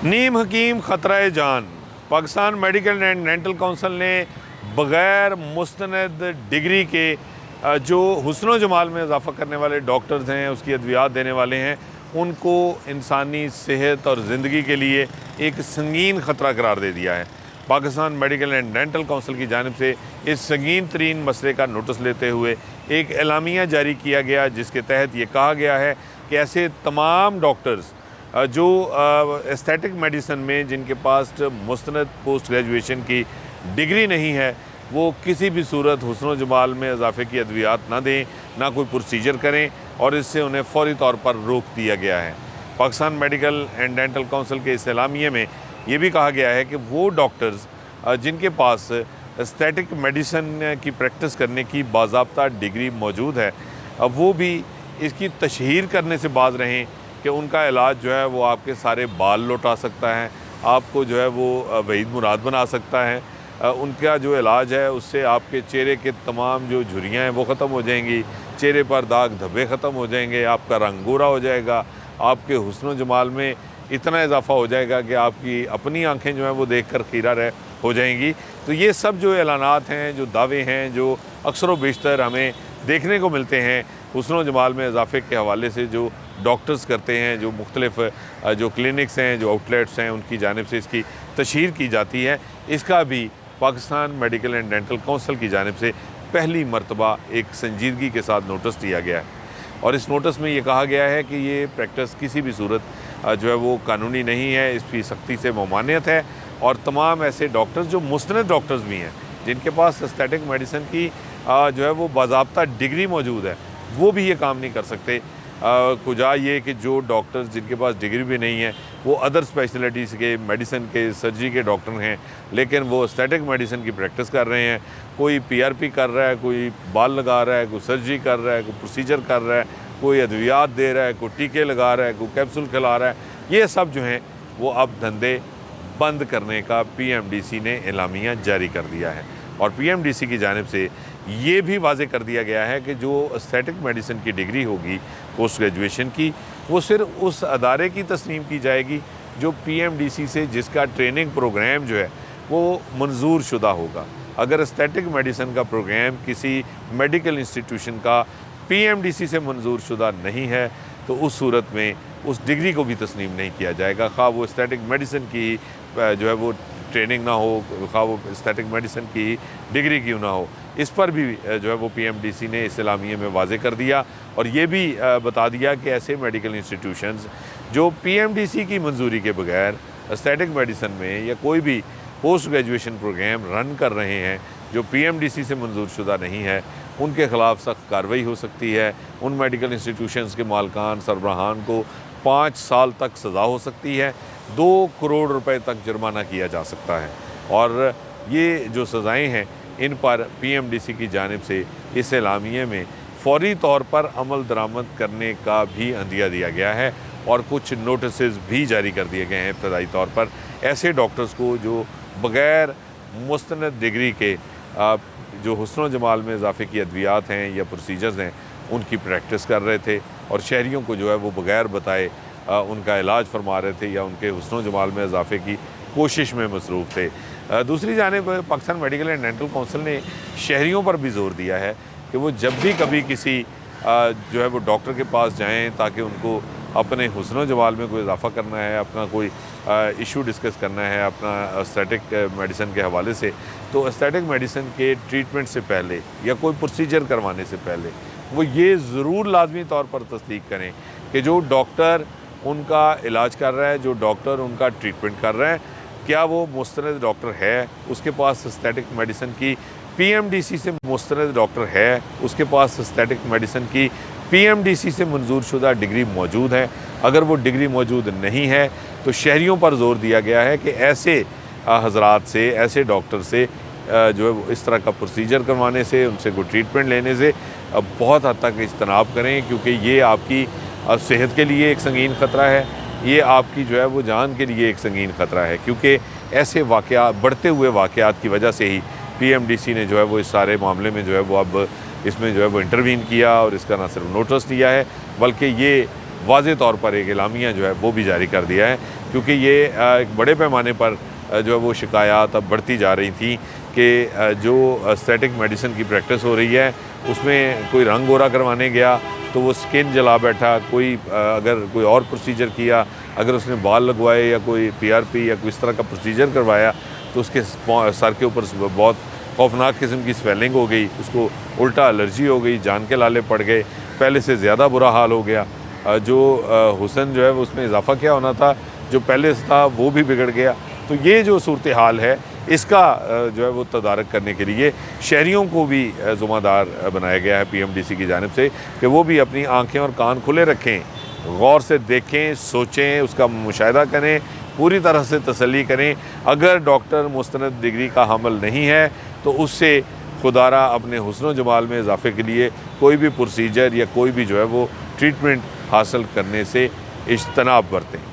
नीम हकीम ख़तरा जान। Pakistan medical and dental council ने बग़ैर मुस्तनद डिग्री के जो हुस्न जमाल में इजाफ़ा करने वाले डॉक्टर्स हैं, उसकी अद्वियात देने वाले हैं, उनको इंसानी सेहत और ज़िंदगी के लिए एक संगीन ख़तरा करार दे दिया है। Pakistan medical and dental council की जानिब से इस संगीन तरीन मसले का नोटिस लेते हुए एक एलामिया जारी किया गया, जिसके तहत ये कहा गया है कि ऐसे तमाम डॉक्टर्स जो एस्थेटिक मेडिसन में जिनके पास मुस्तनद पोस्ट ग्रेजुएशन की डिग्री नहीं है, वो किसी भी सूरत हुस्न जमाल में इजाफे की अद्वियात ना दें, ना कोई प्रोसीजर करें, और इससे उन्हें फ़ौरी तौर पर रोक दिया गया है। Pakistan medical and dental council के इस एलामिये में ये भी कहा गया है कि वो डॉक्टर्स जिनके पास एस्थेटिक मेडिसन की प्रैक्टिस करने की बाज़ाब्ता डिग्री मौजूद है, वो भी इसकी तशहीर करने से बाज रहें कि उनका इलाज जो है वो आपके सारे बाल लौटा सकता है, आपको जो है वो वहीद मुराद बना सकता है। उनका जो इलाज है उससे आपके चेहरे के तमाम जो झुर्रियाँ हैं वो ख़त्म हो जाएंगी, चेहरे पर दाग धब्बे ख़त्म हो जाएंगे, आपका रंग गोरा हो जाएगा, आपके हुस्न जमाल में इतना इजाफ़ा हो जाएगा कि आपकी अपनी आँखें जो हैं वो देख कर खीरा हो जाएंगी। तो ये सब जो ऐलानात हैं, जो दावे हैं, जो अक्सर व बेशतर हमें देखने को मिलते हैं हुस्न जमाल में इजाफ़े के हवाले से जो डॉक्टर्स करते हैं, जो मुख्तलिफ़ जो क्लिनिक्स हैं, जो आउटलेट्स हैं, उनकी जानिब से इसकी तशहीर की जाती है, इसका भी Pakistan medical and dental council की जानिब से पहली मरतबा एक संजीदगी के साथ नोटिस दिया गया है। और इस नोटिस में ये कहा गया है कि ये प्रैक्टिस किसी भी सूरत जो है वो कानूनी नहीं है, इसकी सख्ती से ममानियत है, और तमाम ऐसे डॉक्टर्स जो मुस्तनद डॉक्टर्स भी हैं, जिनके पास एस्थेटिक मेडिसिन की जो है वो बाज़ाब्ता डिग्री मौजूद है, वो भी ये काम नहीं कर सकते। कुजा ये कि जो डॉक्टर्स जिनके पास डिग्री भी नहीं है, वो अदर स्पेशलिटीज़ के मेडिसिन के सर्जरी के डॉक्टर हैं, लेकिन वो एस्थेटिक मेडिसिन की प्रैक्टिस कर रहे हैं। कोई पीआरपी कर रहा है, कोई बाल लगा रहा है, कोई सर्जरी कर रहा है, कोई प्रोसीजर कर रहा है, कोई अद्वियात दे रहा है, कोई टीके लगा रहा है, कोई कैप्सूल खिला रहा है। ये सब जो हैं वो अब धंधे बंद करने का पीएमडीसी ने एलामिया जारी कर दिया है। और पीएमडीसी की जानिब से ये भी वाज़े कर दिया गया है कि जो एस्थेटिक मेडिसिन की डिग्री होगी पोस्ट ग्रेजुएशन की, वो सिर्फ उस अदारे की तस्लीम की जाएगी जो पीएमडीसी से जिसका ट्रेनिंग प्रोग्राम जो है वो मंजूर शुदा होगा। अगर एस्थेटिक मेडिसिन का प्रोग्राम किसी मेडिकल इंस्टीट्यूशन का पीएमडीसी से मंजूर शुदा नहीं है, तो उस सूरत में उस डिग्री को भी तस्लीम नहीं किया जाएगा, खा वो एस्थेटिक मेडिसिन की जो है वो ट्रेनिंग ना हो, खा वो एस्थेटिक मेडिसिन की डिग्री क्यों ना हो। इस पर भी जो है वो पीएमडीसी ने इस एलामिये में वाज़े कर दिया, और ये भी बता दिया कि ऐसे मेडिकल इंस्टीट्यूशंस जो पीएमडीसी की मंजूरी के बगैर एस्थेटिक मेडिसिन में या कोई भी पोस्ट ग्रेजुएशन प्रोग्राम रन कर रहे हैं जो पीएमडीसी से मंजूर शुदा नहीं है, उनके ख़िलाफ़ सख्त कार्रवाई हो सकती है। उन मेडिकल इंस्टीट्यूशंस के मालकान सरबराहान को 5 साल तक सज़ा हो सकती है, 2 करोड़ रुपए तक जुर्माना किया जा सकता है। और ये जो सज़ाएँ हैं इन पर पीएमडीसी की जानिब से इस एलामिये में फ़ौरी तौर पर अमल दरामद करने का भी अंदिया दिया गया है, और कुछ नोटिसेस भी जारी कर दिए गए हैं इब्तदाई तौर पर ऐसे डॉक्टर्स को जो बग़ैर मुस्तनद डिग्री के जो हुस्न जमाल में इजाफ़े की अद्वियात हैं या प्रोसीजर्स हैं उनकी प्रैक्टिस कर रहे थे, और शहरियों को जो है वो बग़ैर बताए उनका इलाज फरमा रहे थे या उनके हुस्न जमाल में इजाफ़े की कोशिश में मसरूफ़ थे। दूसरी जानिब Pakistan medical and dental council ने शहरियों पर भी ज़ोर दिया है कि वो जब भी कभी किसी जो है वो डॉक्टर के पास जाएं ताकि उनको अपने हुस्न जमाल में कोई इजाफ़ा करना है, अपना कोई इशू डिस्कस करना है अपना एस्थेटिक मेडिसिन के हवाले से, तो एस्थेटिक मेडिसिन के ट्रीटमेंट से पहले या कोई प्रोसीजर करवाने से पहले वो ये ज़रूर लाजमी तौर पर तस्दीक करें कि जो डॉक्टर उनका इलाज कर रहा है, जो डॉक्टर उनका ट्रीटमेंट कर रहा है, क्या वो मुस्तनद डॉक्टर है, उसके पास एस्थेटिक मेडिसिन की पीएमडीसी से मुस्तनद डॉक्टर है, उसके पास एस्थेटिक मेडिसिन की पीएमडीसी से मंजूर शुदा डिग्री मौजूद है। अगर वो डिग्री मौजूद नहीं है तो शहरियों पर जोर दिया गया है कि ऐसे हजरात से, ऐसे डॉक्टर से जो है वो इस तरह का प्रोसीजर करवाने से, उनसे कोई ट्रीटमेंट लेने से बहुत हद तक इज्तनाब करें, क्योंकि ये आपकी सेहत के लिए एक संगीन ख़तरा है, ये आपकी जो है वो जान के लिए एक संगीन ख़तरा है। क्योंकि ऐसे वाक़यात, बढ़ते हुए वाक़यात की वजह से ही पीएमडीसी ने जो है वो इस सारे मामले में जो है वो अब इसमें जो है वो इंटरवीन किया, और इसका ना सिर्फ नोटिस दिया है बल्कि ये वाज़े तौर पर एक एलामिया जो है वो भी जारी कर दिया है क्योंकि ये एक बड़े पैमाने पर जो है वो शिकायत अब बढ़ती जा रही थी कि जो एस्थेटिक मेडिसिन की प्रैक्टिस हो रही है उसमें कोई रंग गोरा करवाने गया तो वो स्किन जला बैठा, कोई अगर कोई और प्रोसीजर किया, अगर उसने बाल लगवाए या कोई PRP या कोई इस तरह का प्रोसीजर करवाया तो उसके सर के ऊपर बहुत खौफनाक किस्म की स्वेलिंग हो गई, उसको उल्टा एलर्जी हो गई, जान के लाले पड़ गए, पहले से ज़्यादा बुरा हाल हो गया। जो हुस्न जो है उसमें इजाफा क्या होना था, जो पहले से था वो भी बिगड़ गया। तो ये जो सूरत हाल है इसका जो है वो तदारक करने के लिए शहरियों को भी ज़िम्मेदार बनाया गया है PMDC की जानिब से कि वो भी अपनी आँखें और कान खुले रखें, गौर से देखें, सोचें, उसका मुशाहिदा करें, पूरी तरह से तसल्ली करें। अगर डॉक्टर मुस्तनद डिग्री का हामिल नहीं है तो उससे खुदारा अपने हुस्न व जमाल में इजाफे के लिए कोई भी प्रोसीजर या कोई भी जो है वो ट्रीटमेंट हासिल करने से इज्तनाब बरतें।